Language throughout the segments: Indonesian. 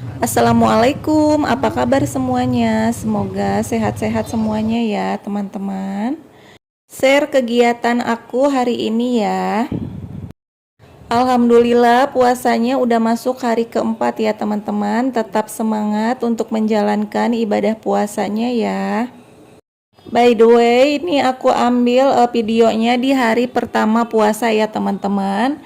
Assalamualaikum, apa kabar semuanya? Semoga sehat-sehat semuanya ya teman-teman. Share kegiatan aku hari ini ya. Alhamdulillah puasanya udah masuk hari keempat ya teman-teman. Tetap semangat untuk menjalankan ibadah puasanya ya. By the way, ini aku ambil videonya di hari pertama puasa ya teman-teman.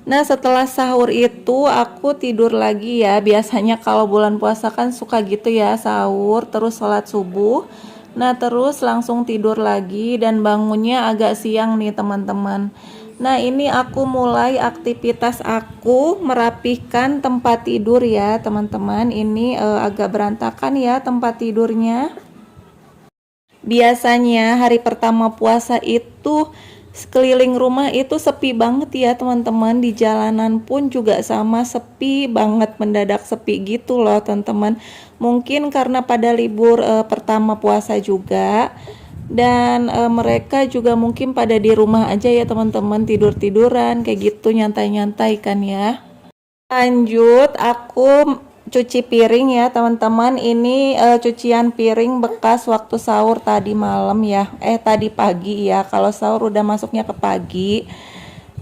Nah setelah sahur itu aku tidur lagi ya. Biasanya kalau bulan puasa kan suka gitu ya, sahur terus sholat subuh. Nah terus langsung tidur lagi dan bangunnya agak siang nih teman-teman. Nah ini aku mulai aktivitas aku merapihkan tempat tidur ya teman-teman. Ini agak berantakan ya tempat tidurnya. Biasanya hari pertama puasa itu sekeliling rumah itu sepi banget ya teman-teman. Di jalanan pun juga sama, sepi banget, mendadak sepi gitu loh teman-teman. Mungkin karena pada libur pertama puasa juga. Dan mereka juga mungkin pada di rumah aja ya teman-teman, tidur-tiduran kayak gitu, nyantai-nyantai kan ya. Lanjut aku cuci piring ya teman-teman. Ini cucian piring bekas waktu sahur tadi malam ya, tadi pagi ya, kalau sahur udah masuknya ke pagi.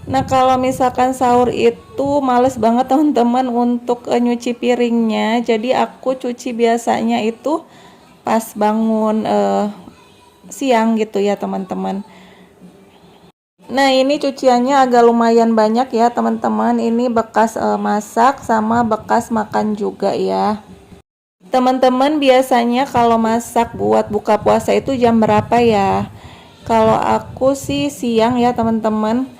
Nah kalau misalkan sahur itu males banget teman-teman untuk nyuci piringnya, jadi aku cuci biasanya itu pas bangun siang gitu ya teman-teman. Nah ini cuciannya agak lumayan banyak ya teman-teman. Ini bekas masak sama bekas makan juga ya. Teman-teman biasanya kalau masak buat buka puasa itu jam berapa ya? Kalau aku sih siang ya teman-teman,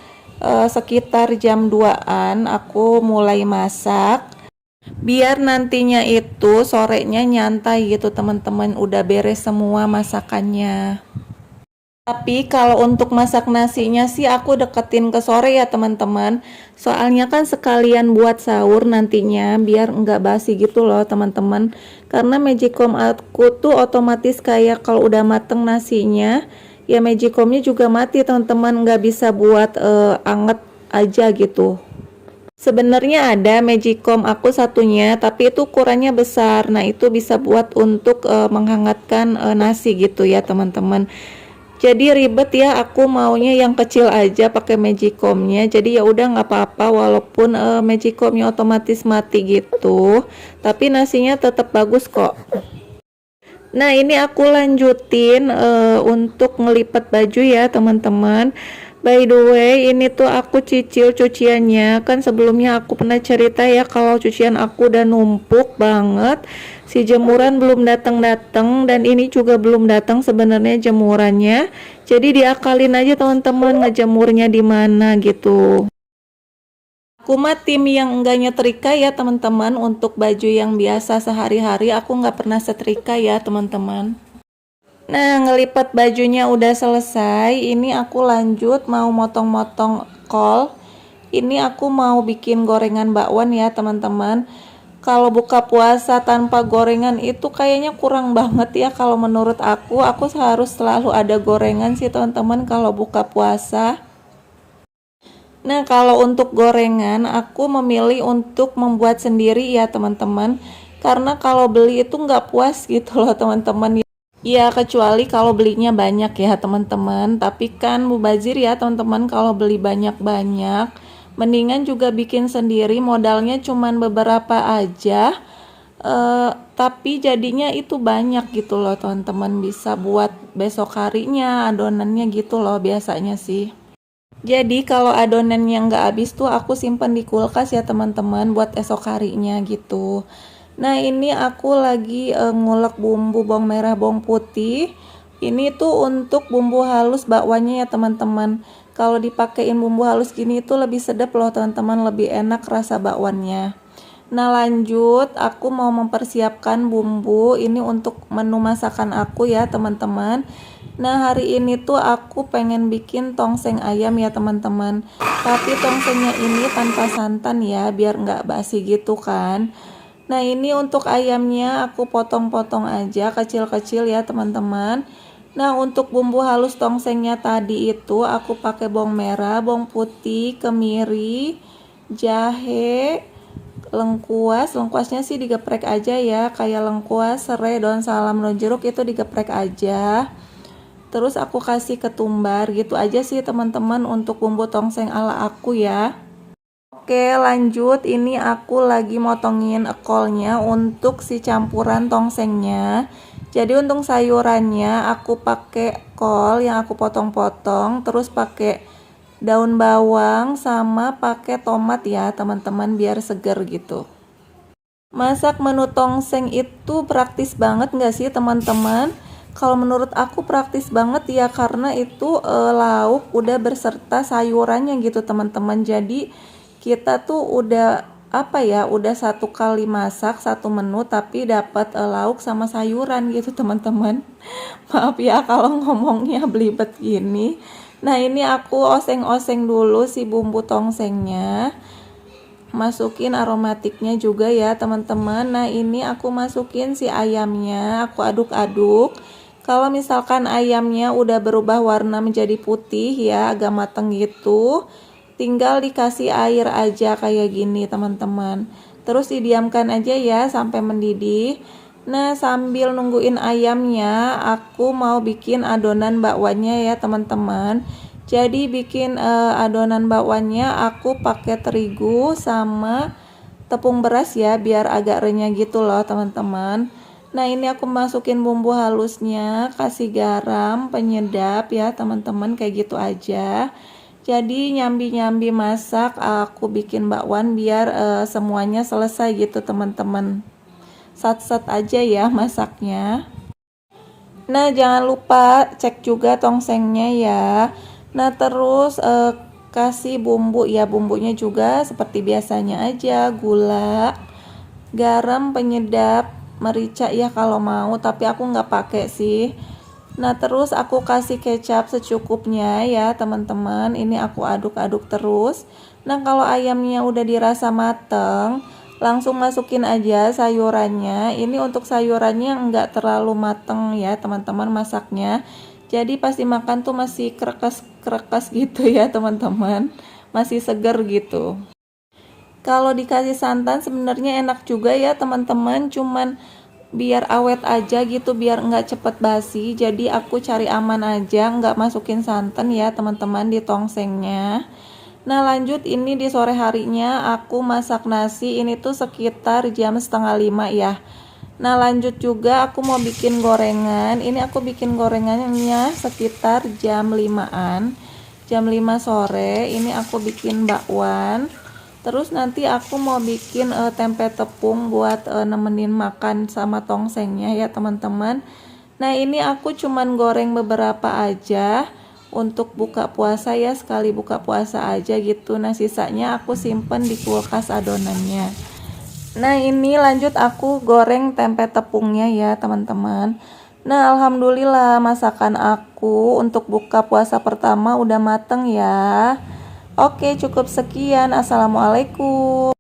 sekitar jam 2-an aku mulai masak. Biar nantinya itu sorenya nyantai gitu teman-teman, udah beres semua masakannya. Tapi kalau untuk masak nasinya sih aku deketin ke sore ya teman-teman. Soalnya kan sekalian buat sahur nantinya biar nggak basi gitu loh teman-teman. Karena magicom aku tuh otomatis kayak kalau udah mateng nasinya, ya magicomnya juga mati teman-teman, nggak bisa buat anget aja gitu. Sebenarnya ada magicom aku satunya, tapi itu ukurannya besar. Nah itu bisa buat untuk menghangatkan nasi gitu ya teman-teman. Jadi ribet ya, aku maunya yang kecil aja pakai magicomnya. Jadi ya udah nggak apa-apa walaupun magicomnya otomatis mati gitu, tapi nasinya tetap bagus kok. Nah ini aku lanjutin untuk ngelipat baju ya teman-teman. By the way, ini tuh aku cicil cuciannya. Kan sebelumnya aku pernah cerita ya kalau cucian aku udah numpuk banget. Si jemuran belum datang-datang dan ini juga belum datang sebenarnya jemurannya. Jadi diakalin aja teman-teman ngejemurnya di mana gitu. Aku mah tim yang enggak nyetrika ya teman-teman. Untuk baju yang biasa sehari-hari aku nggak pernah setrika ya teman-teman. Nah ngelipat bajunya udah selesai. Ini aku lanjut mau motong-motong kol. Ini aku mau bikin gorengan bakwan ya teman-teman. Kalau buka puasa tanpa gorengan itu kayaknya kurang banget ya. Kalau menurut aku harus selalu ada gorengan sih teman-teman kalau buka puasa. Nah kalau untuk gorengan aku memilih untuk membuat sendiri ya teman-teman. Karena kalau beli itu nggak puas gitu loh teman-teman. Ya kecuali kalau belinya banyak ya teman-teman. Tapi kan mubazir ya teman-teman kalau beli banyak-banyak. Mendingan juga bikin sendiri, modalnya cuman beberapa aja. Tapi jadinya itu banyak gitu loh teman-teman. Bisa buat besok harinya adonannya gitu loh biasanya sih. Jadi kalau adonan yang nggak habis tuh aku simpan di kulkas ya teman-teman buat esok harinya gitu. Nah ini aku lagi ngulek bumbu bawang merah bawang putih. Ini tuh untuk bumbu halus bakwanya ya teman-teman. Kalau dipakein bumbu halus gini tuh lebih sedap loh teman-teman, lebih enak rasa bakwannya. Nah lanjut aku mau mempersiapkan bumbu ini untuk menu masakan aku ya teman-teman. Nah hari ini tuh aku pengen bikin tongseng ayam ya teman-teman. Tapi tongsengnya ini tanpa santan ya biar nggak basi gitu kan. Nah ini untuk ayamnya aku potong-potong aja kecil-kecil ya teman-teman. Nah untuk bumbu halus tongsengnya tadi itu aku pakai bawang merah, bawang putih, kemiri, jahe, lengkuasnya sih digeprek aja ya, kayak lengkuas, serai, daun salam, daun jeruk itu digeprek aja. Terus aku kasih ketumbar, gitu aja sih teman-teman untuk bumbu tongseng ala aku ya. Oke, lanjut, ini aku lagi motongin ekolnya untuk si campuran tongsengnya. Jadi untuk sayurannya aku pakai kol yang aku potong-potong, terus pakai daun bawang sama pakai tomat ya teman-teman, biar seger gitu. Masak menu tongseng itu praktis banget nggak sih teman-teman? Kalau menurut aku praktis banget ya, karena itu lauk udah berserta sayurannya gitu teman-teman. Jadi kita tuh udah apa ya, udah satu kali masak satu menu tapi dapat lauk sama sayuran gitu teman-teman. Maaf ya kalau ngomongnya belibet gini. Nah ini aku oseng-oseng dulu si bumbu tongsengnya, masukin aromatiknya juga ya teman-teman. Nah ini aku masukin si ayamnya, aku aduk-aduk. Kalau misalkan ayamnya udah berubah warna menjadi putih ya, agak mateng gitu, tinggal dikasih air aja kayak gini teman-teman. Terus didiamkan aja ya sampai mendidih. Nah sambil nungguin ayamnya, aku mau bikin adonan bakwannya ya teman-teman. Jadi bikin adonan bakwannya aku pakai terigu sama tepung beras ya, biar agak renyah gitu loh teman-teman. Nah ini aku masukin bumbu halusnya, kasih garam, penyedap ya teman-teman, kayak gitu aja. Jadi nyambi-nyambi masak, aku bikin bakwan biar semuanya selesai gitu teman-teman. Sat-sat aja ya masaknya. Nah jangan lupa cek juga tongsengnya ya. Nah terus kasih bumbu ya, bumbunya juga seperti biasanya aja, gula, garam, penyedap, merica ya kalau mau, tapi aku nggak pakai sih. Nah terus aku kasih kecap secukupnya ya teman-teman. Ini aku aduk-aduk terus. Nah kalau ayamnya udah dirasa mateng, langsung masukin aja sayurannya. Ini untuk sayurannya nggak terlalu mateng ya teman-teman masaknya. Jadi pasti makan tuh masih kerekes gitu ya teman-teman, masih seger gitu. Kalau dikasih santan sebenarnya enak juga ya teman-teman, cuman biar awet aja gitu, biar nggak cepet basi. Jadi aku cari aman aja, nggak masukin santan ya teman-teman di tongsengnya. Nah lanjut, ini di sore harinya aku masak nasi, ini tuh sekitar jam setengah 5 ya. Nah lanjut juga aku mau bikin gorengan. Ini aku bikin gorengannya sekitar jam 5-an, jam 5 sore. Ini aku bikin bakwan. Terus nanti aku mau bikin tempe tepung buat nemenin makan sama tongsengnya ya teman-teman. Nah ini aku cuman goreng beberapa aja untuk buka puasa ya, sekali buka puasa aja gitu. Nah sisanya aku simpen di kulkas adonannya. Nah ini lanjut aku goreng tempe tepungnya ya teman-teman. Nah alhamdulillah masakan aku untuk buka puasa pertama udah mateng ya. Oke, cukup sekian. Assalamualaikum.